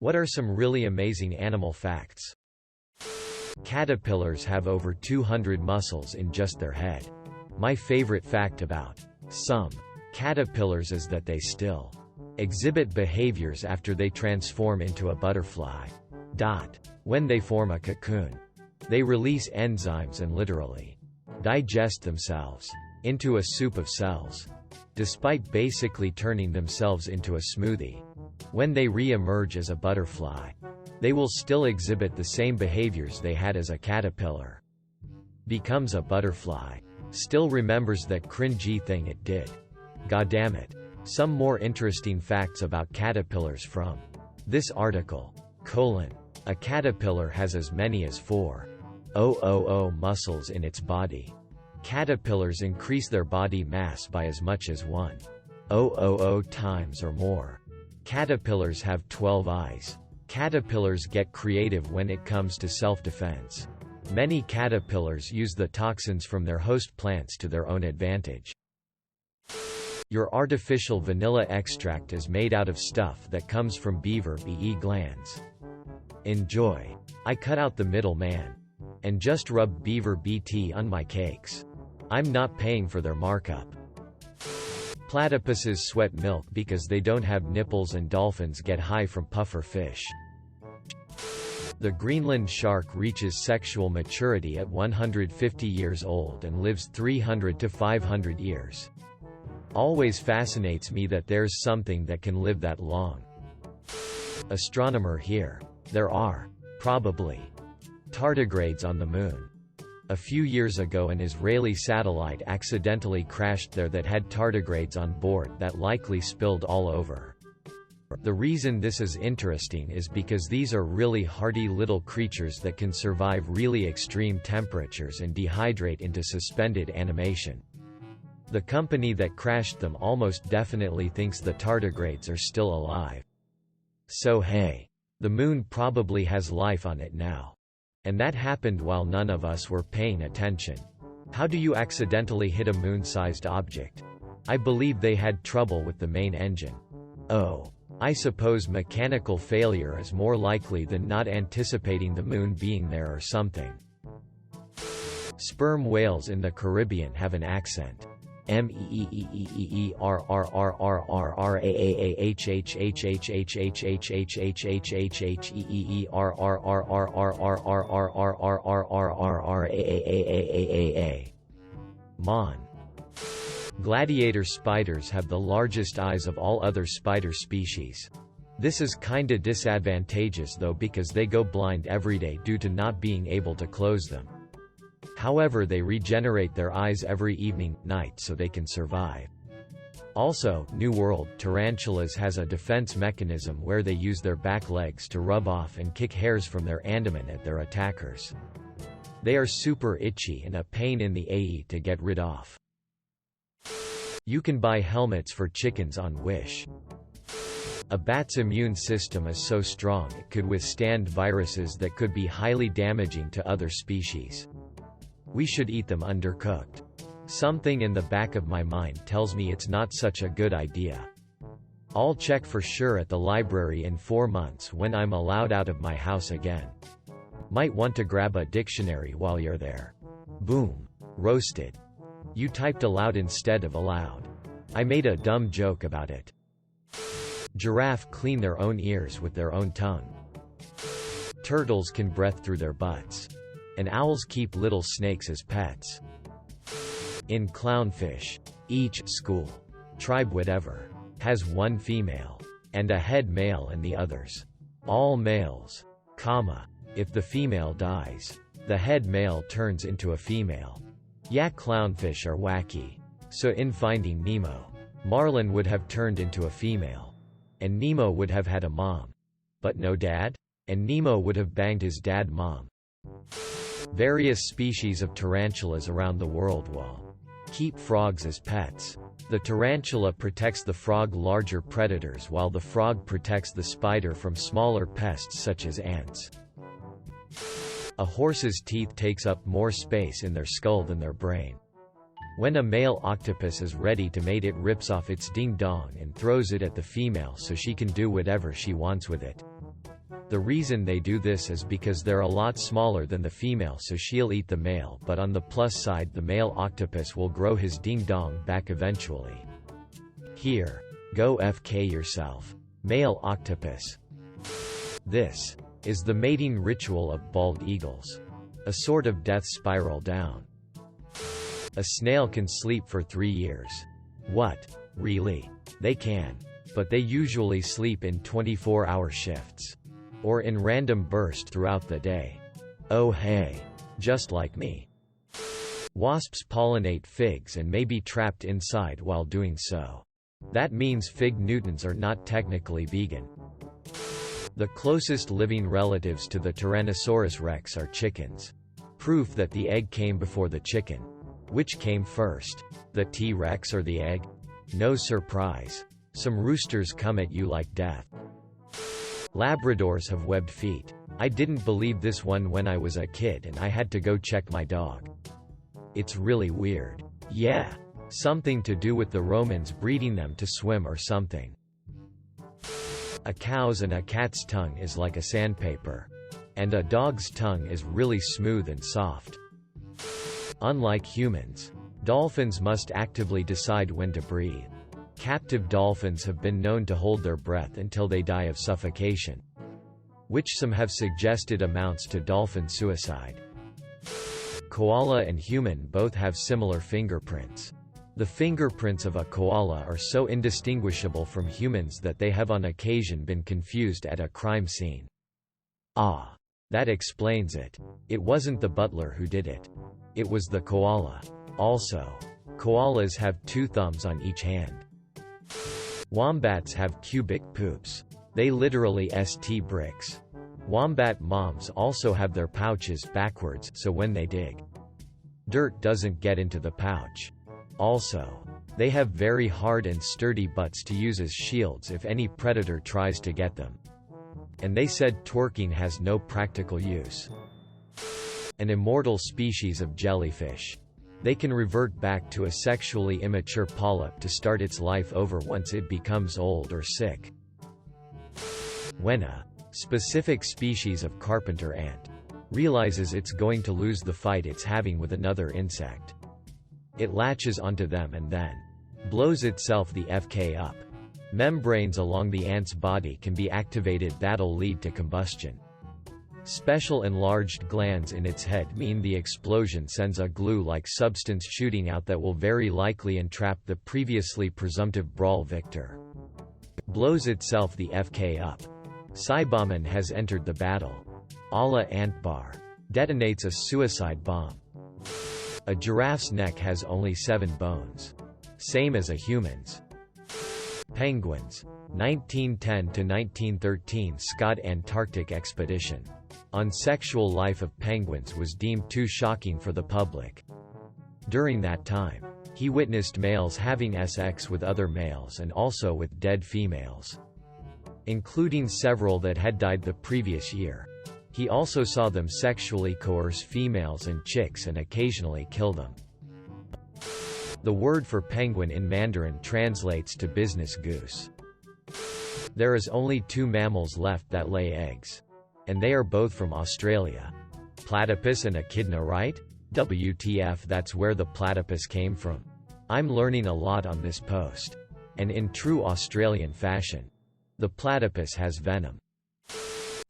What are some really amazing animal facts? Caterpillars have over 200 muscles in just their head. My favorite fact about some caterpillars is that they still exhibit behaviors after they transform into a butterfly. When they form a cocoon, they release enzymes and literally digest themselves into a soup of cells, despite basically turning themselves into a smoothie. When they re-emerge as a butterfly, they will still exhibit the same behaviors they had as a caterpillar. Becomes a butterfly. Still remembers that cringy thing it did. Goddammit. Some more interesting facts about caterpillars from this article. A caterpillar has as many as 4,000 muscles in its body. Caterpillars increase their body mass by as much as 1,000 times or more. Caterpillars have 12 eyes. Caterpillars get creative when it comes to self-defense. Many caterpillars use the toxins from their host plants to their own advantage. Your artificial vanilla extract is made out of stuff that comes from beaver bee glands. Enjoy. I cut out the middle man and just rub beaver BT on my cakes. I'm not paying for their markup. Platypuses sweat milk because they don't have nipples, and dolphins get high from puffer fish. The Greenland shark reaches sexual maturity at 150 years old and lives 300 to 500 years. Always fascinates me that there's something that can live that long. Astronomer here. There are, probably, tardigrades on the moon. A few years ago an Israeli satellite accidentally crashed there that had tardigrades on board that likely spilled all over. The reason this is interesting is because these are really hardy little creatures that can survive really extreme temperatures and dehydrate into suspended animation. The company that crashed them almost definitely thinks the tardigrades are still alive. So hey, the moon probably has life on it now. And that happened while none of us were paying attention. How do you accidentally hit a moon-sized object? I believe they had trouble with the main engine. Oh, I suppose mechanical failure is more likely than not anticipating the moon being there or something. Sperm whales in the Caribbean have an accent. Mon. Gladiator spiders have the largest eyes of all other spider species. This is kinda disadvantageous though, because they go blind every day due to not being able to close them. However, they regenerate their eyes every evening, night so they can survive. Also, New World tarantulas has a defense mechanism where they use their back legs to rub off and kick hairs from their abdomen at their attackers. They are super itchy and a pain in the ae to get rid of. You can buy helmets for chickens on Wish. A bat's immune system is so strong it could withstand viruses that could be highly damaging to other species. We should eat them undercooked. Something in the back of my mind tells me it's not such a good idea. I'll check for sure at the library in 4 months when I'm allowed out of my house again. Might want to grab a dictionary while you're there. Boom. Roasted. You typed aloud instead of aloud. I made a dumb joke about it. Giraffe clean their own ears with their own tongue. Turtles can breathe through their butts. And owls keep little snakes as pets. In clownfish, each school, tribe whatever, has one female, and a head male and the others, all males, if the female dies, the head male turns into a female. Yeah, clownfish are wacky. So in Finding Nemo, Marlin would have turned into a female. And Nemo would have had a mom. But no dad? And Nemo would have banged his dad mom. Various species of tarantulas around the world will keep frogs as pets. The tarantula protects the frog larger predators while the frog protects the spider from smaller pests such as ants. A horse's teeth takes up more space in their skull than their brain. When a male octopus is ready to mate, it rips off its ding-dong and throws it at the female so she can do whatever she wants with it. The reason they do this is because they're a lot smaller than the female, so she'll eat the male, but on the plus side the male octopus will grow his ding-dong back eventually. Here. Go FK yourself. Male octopus. This is the mating ritual of bald eagles. A sort of death spiral down. A snail can sleep for 3 years. What? Really? They can. But they usually sleep in 24-hour shifts. Or in random bursts throughout the day. Oh hey. Just like me. Wasps pollinate figs and may be trapped inside while doing so. That means fig Newtons are not technically vegan. The closest living relatives to the Tyrannosaurus rex are chickens. Proof that the egg came before the chicken. Which came first? The T-Rex or the egg? No surprise. Some roosters come at you like death. Labradors have webbed feet. I didn't believe this one when I was a kid and I had to go check my dog. It's really weird. Yeah. Something to do with the Romans breeding them to swim or something. A cow's and a cat's tongue is like a sandpaper. And a dog's tongue is really smooth and soft. Unlike humans, dolphins must actively decide when to breathe. Captive dolphins have been known to hold their breath until they die of suffocation, which some have suggested amounts to dolphin suicide. Koala and human both have similar fingerprints. The fingerprints of a koala are so indistinguishable from humans that they have on occasion been confused at a crime scene. Ah. That explains it. It wasn't the butler who did it. It was the koala. Also, koalas have 2 thumbs on each hand. Wombats have cubic poops. They literally st bricks. Wombat moms also have their pouches backwards, so when they dig, dirt doesn't get into the pouch. Also, they have very hard and sturdy butts to use as shields if any predator tries to get them. And they said twerking has no practical use. An immortal species of jellyfish. They can revert back to a sexually immature polyp to start its life over once it becomes old or sick. When a specific species of carpenter ant realizes it's going to lose the fight it's having with another insect, it latches onto them and then blows itself the FK up. Membranes along the ant's body can be activated that'll lead to combustion. Special enlarged glands in its head mean the explosion sends a glue-like substance shooting out that will very likely entrap the previously presumptive brawl victor. Blows itself the FK up. Cyberman has entered the battle. A la Antbar. Detonates a suicide bomb. A giraffe's neck has only 7 bones. Same as a human's. Penguins. 1910 to 1913 Scott Antarctic expedition on sexual life of penguins was deemed too shocking for the public. During that time, he witnessed males having sex with other males and also with dead females, including several that had died the previous year. He also saw them sexually coerce females and chicks and occasionally kill them. The word for penguin in Mandarin translates to business goose. There is only 2 mammals left that lay eggs. And they are both from Australia. Platypus and echidna, right? WTF, that's where the platypus came from. I'm learning a lot on this post. And in true Australian fashion, the platypus has venom.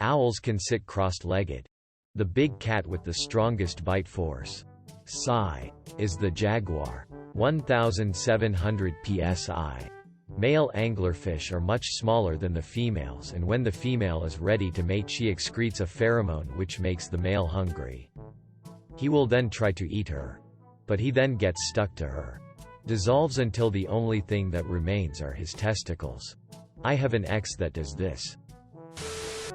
Owls can sit cross-legged. The big cat with the strongest bite force, psi, is the jaguar. 1,700 psi. Male anglerfish are much smaller than the females, and when the female is ready to mate she excretes a pheromone which makes the male hungry. He will then try to eat her. But he then gets stuck to her. Dissolves until the only thing that remains are his testicles. I have an ex that does this.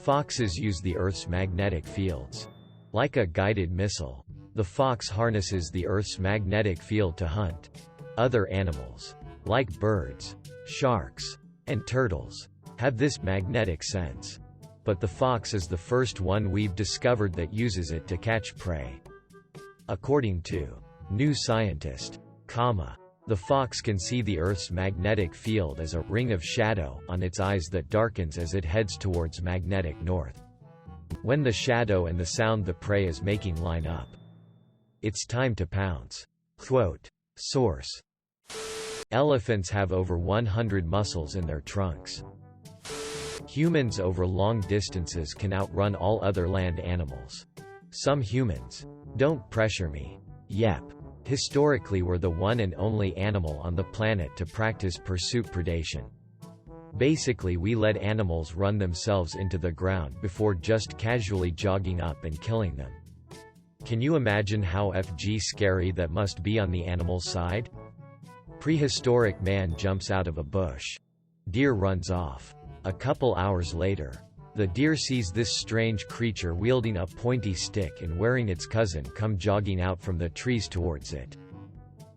Foxes use the Earth's magnetic fields. Like a guided missile, the fox harnesses the Earth's magnetic field to hunt. Other animals, like birds, sharks, and turtles, have this magnetic sense. But the fox is the first one we've discovered that uses it to catch prey. According to New Scientist, the fox can see the Earth's magnetic field as a ring of shadow on its eyes that darkens as it heads towards magnetic north. When the shadow and the sound the prey is making line up. It's time to pounce. Quote. Source. Elephants have over 100 muscles in their trunks. Humans over long distances can outrun all other land animals. Some humans. Don't pressure me. Yep. Historically we're the one and only animal on the planet to practice pursuit predation. Basically we let animals run themselves into the ground before just casually jogging up and killing them. Can you imagine how scary that must be on the animal side? Prehistoric man jumps out of a bush. Deer runs off. A couple hours later, the deer sees this strange creature wielding a pointy stick and wearing its cousin come jogging out from the trees towards it.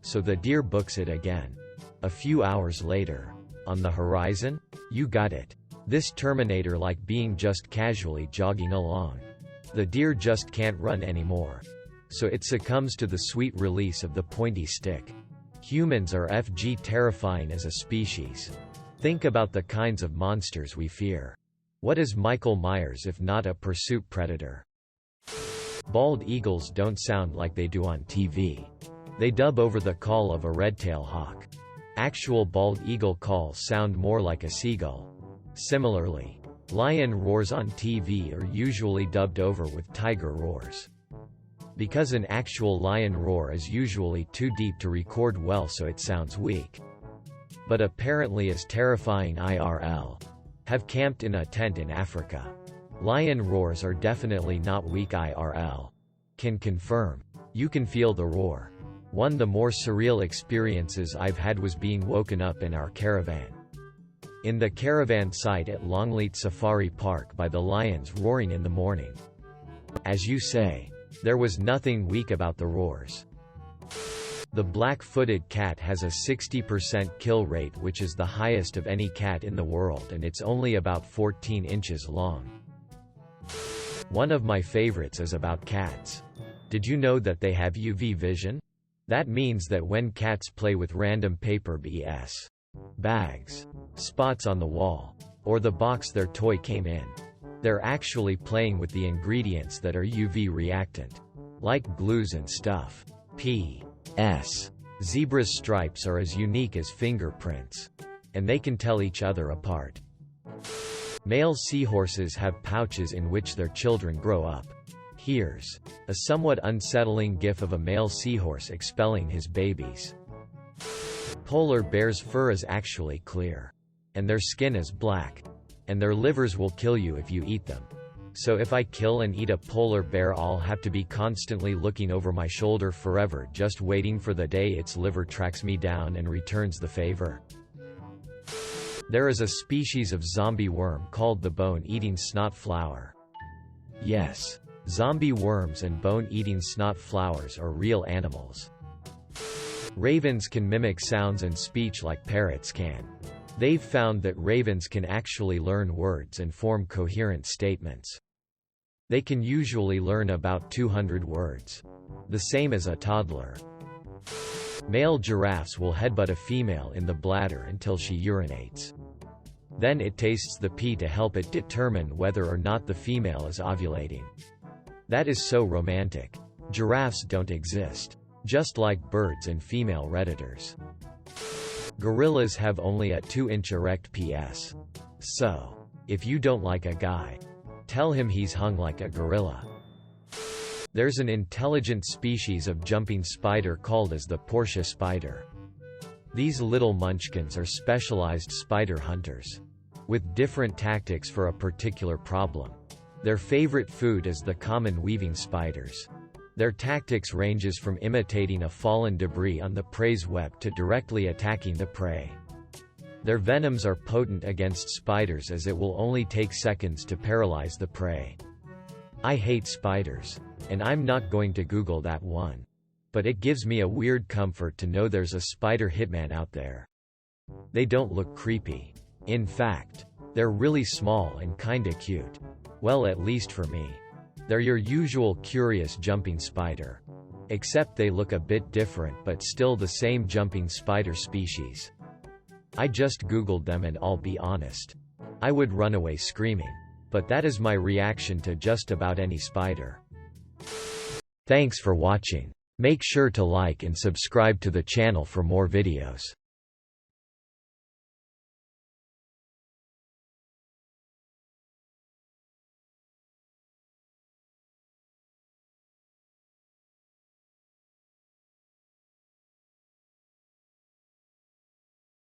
So the deer books it again. A few hours later, on the horizon? You got it. This Terminator-like being just casually jogging along. The deer just can't run anymore. So it succumbs to the sweet release of the pointy stick. Humans are terrifying as a species. Think about the kinds of monsters we fear. What is Michael Myers if not a pursuit predator? Bald eagles don't sound like they do on TV. They dub over the call of a red-tailed hawk. Actual bald eagle calls sound more like a seagull. Similarly, lion roars on TV are usually dubbed over with tiger roars. Because an actual lion roar is usually too deep to record well, so it sounds weak. But apparently is terrifying IRL. Have camped in a tent in Africa. Lion roars are definitely not weak IRL. Can confirm. You can feel the roar. One of the more surreal experiences I've had was being woken up in our caravan. In the caravan site at Longleat Safari Park by the lions roaring in the morning. As you say, there was nothing weak about the roars. The black-footed cat has a 60% kill rate, which is the highest of any cat in the world, and it's only about 14 inches long. One of my favorites is about cats. Did you know that they have UV vision? That means that when cats play with random paper bags, spots on the wall, or the box their toy came in, they're actually playing with the ingredients that are UV reactant. Like glues and stuff. P.S. Zebras' stripes are as unique as fingerprints. And they can tell each other apart. Male seahorses have pouches in which their children grow up. Here's a somewhat unsettling gif of a male seahorse expelling his babies. Polar bears' fur is actually clear. And their skin is black. And their livers will kill you if you eat them. So if I kill and eat a polar bear, I'll have to be constantly looking over my shoulder forever, just waiting for the day its liver tracks me down and returns the favor. There is a species of zombie worm called the bone-eating snot flower. Yes, zombie worms and bone-eating snot flowers are real animals. Ravens can mimic sounds and speech like parrots can. They've found that ravens can actually learn words and form coherent statements. They can usually learn about 200 words. The same as a toddler. Male giraffes will headbutt a female in the bladder until she urinates. Then it tastes the pee to help it determine whether or not the female is ovulating. That is so romantic. Giraffes don't exist. Just like birds and female redditors. Gorillas have only a 2-inch erect PS. So, if you don't like a guy, tell him he's hung like a gorilla. There's an intelligent species of jumping spider called as the Portia spider. These little munchkins are specialized spider hunters. With different tactics for a particular problem. Their favorite food is the common weaving spiders. Their tactics ranges from imitating a fallen debris on the prey's web to directly attacking the prey. Their venoms are potent against spiders as it will only take seconds to paralyze the prey. I hate spiders. And I'm not going to Google that one. But it gives me a weird comfort to know there's a spider hitman out there. They don't look creepy. In fact, they're really small and kinda cute. Well, at least for me. They're your usual curious jumping spider. Except they look a bit different, but still the same jumping spider species. I just Googled them and I'll be honest. I would run away screaming. but that is my reaction to just about any spider. Thanks for watching. Make sure to like and subscribe to the channel for more videos.